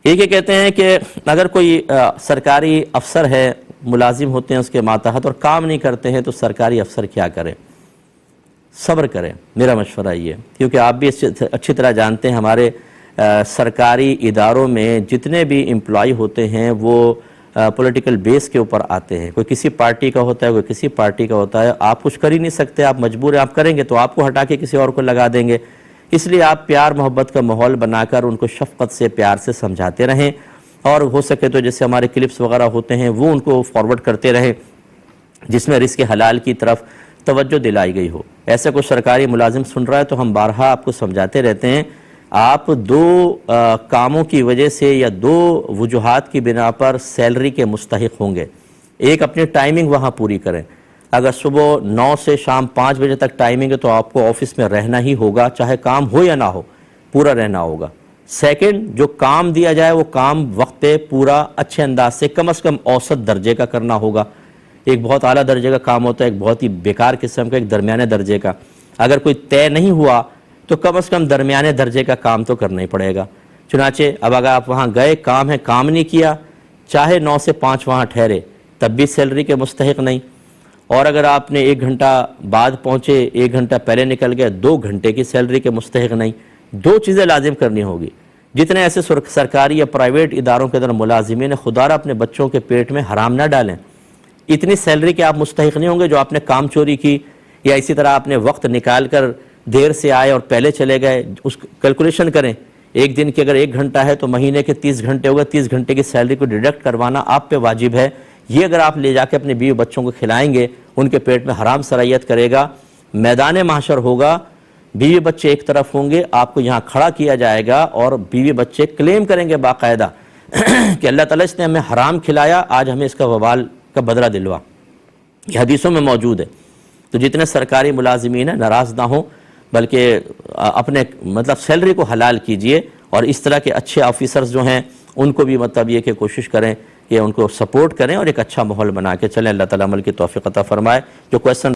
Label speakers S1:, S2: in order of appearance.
S1: ایک یہ کہتے ہیں کہ اگر کوئی سرکاری افسر ہے، ملازم ہوتے ہیں اس کے ماتحت اور کام نہیں کرتے ہیں تو سرکاری افسر کیا کرے؟ صبر کریں، میرا مشورہ یہ ہے، کیونکہ آپ بھی اچھی طرح جانتے ہیں ہمارے سرکاری اداروں میں جتنے بھی امپلائی ہوتے ہیں وہ پولیٹیکل بیس کے اوپر آتے ہیں، کوئی کسی پارٹی کا ہوتا ہے، کوئی کسی پارٹی کا ہوتا ہے، آپ کچھ کر ہی نہیں سکتے، آپ مجبور ہیں، آپ کریں گے تو آپ کو ہٹا کے کسی اور کو لگا دیں گے، اس لیے آپ پیار محبت کا ماحول بنا کر ان کو شفقت سے پیار سے سمجھاتے رہیں، اور ہو سکے تو جیسے ہمارے کلپس وغیرہ ہوتے ہیں وہ ان کو فارورڈ کرتے رہیں جس میں رزق حلال کی طرف توجہ دلائی گئی ہو۔ ایسا کوئی سرکاری ملازم سن رہا ہے تو ہم بارہا آپ کو سمجھاتے رہتے ہیں، آپ دو کاموں کی وجہ سے یا دو وجوہات کی بنا پر سیلری کے مستحق ہوں گے۔ ایک اپنی ٹائمنگ وہاں پوری کریں، اگر صبح 9 سے شام 5 بجے تک ٹائمنگ ہے تو آپ کو آفس میں رہنا ہی ہوگا، چاہے کام ہو یا نہ ہو، پورا رہنا ہوگا۔ سیکنڈ، جو کام دیا جائے وہ کام وقت پہ پورا اچھے انداز سے کم از کم اوسط درجے کا کرنا ہوگا۔ ایک بہت اعلیٰ درجے کا کام ہوتا ہے، ایک بہت ہی بیکار قسم کا، ایک درمیانے درجے کا۔ اگر کوئی طے نہیں ہوا تو کم از کم درمیانے درجے کا کام تو کرنا ہی پڑے گا۔ چنانچہ اب اگر آپ وہاں گئے، کام ہے، کام نہیں کیا، چاہے 9 سے 5 وہاں ٹھہرے، تب بھی سیلری کے مستحق نہیں۔ اور اگر آپ نے 1 گھنٹہ بعد پہنچے، 1 گھنٹہ پہلے نکل گئے، 2 گھنٹے کی سیلری کے مستحق نہیں۔ دو چیزیں لازم کرنی ہوگی۔ جتنے ایسے سرکاری یا پرائیویٹ اداروں کے اندر ملازمین ہیں، خدا را اپنے بچوں کے پیٹ میں حرام نہ ڈالیں۔ اتنی سیلری کے آپ مستحق نہیں ہوں گے جو آپ نے کام چوری کی، یا اسی طرح آپ نے وقت نکال کر دیر سے آئے اور پہلے چلے گئے۔ اس کیلکولیشن کریں، ایک دن کے اگر 1 گھنٹہ ہے تو مہینے کے 30 گھنٹے ہوگا، 30 گھنٹے کی سیلری کو ڈیڈکٹ کروانا آپ پہ واجب ہے۔ یہ اگر آپ لے جا کے اپنے بیوی بچوں کو کھلائیں گے، ان کے پیٹ میں حرام سرایت کرے گا، میدان محشر ہوگا، بیوی بچے ایک طرف ہوں گے، آپ کو یہاں کھڑا کیا جائے گا اور بیوی بچے کلیم کریں گے باقاعدہ کہ اللہ تعالیٰ اس نے ہمیں حرام کھلایا، آج ہمیں اس کا وبال کا بدلہ دلوا۔ یہ حدیثوں میں موجود ہے۔ تو جتنے سرکاری ملازمین ہیں ناراض نہ ہوں، بلکہ اپنے سیلری کو حلال کیجئے، اور اس طرح کے اچھے آفیسرز جو ہیں ان کو بھی یہ کہ کوشش کریں کہ ان کو سپورٹ کریں اور ایک اچھا ماحول بنا کے چلیں۔ اللہ تعالیٰ عمل کی توفیق عطا فرمائے۔ جو کویسچن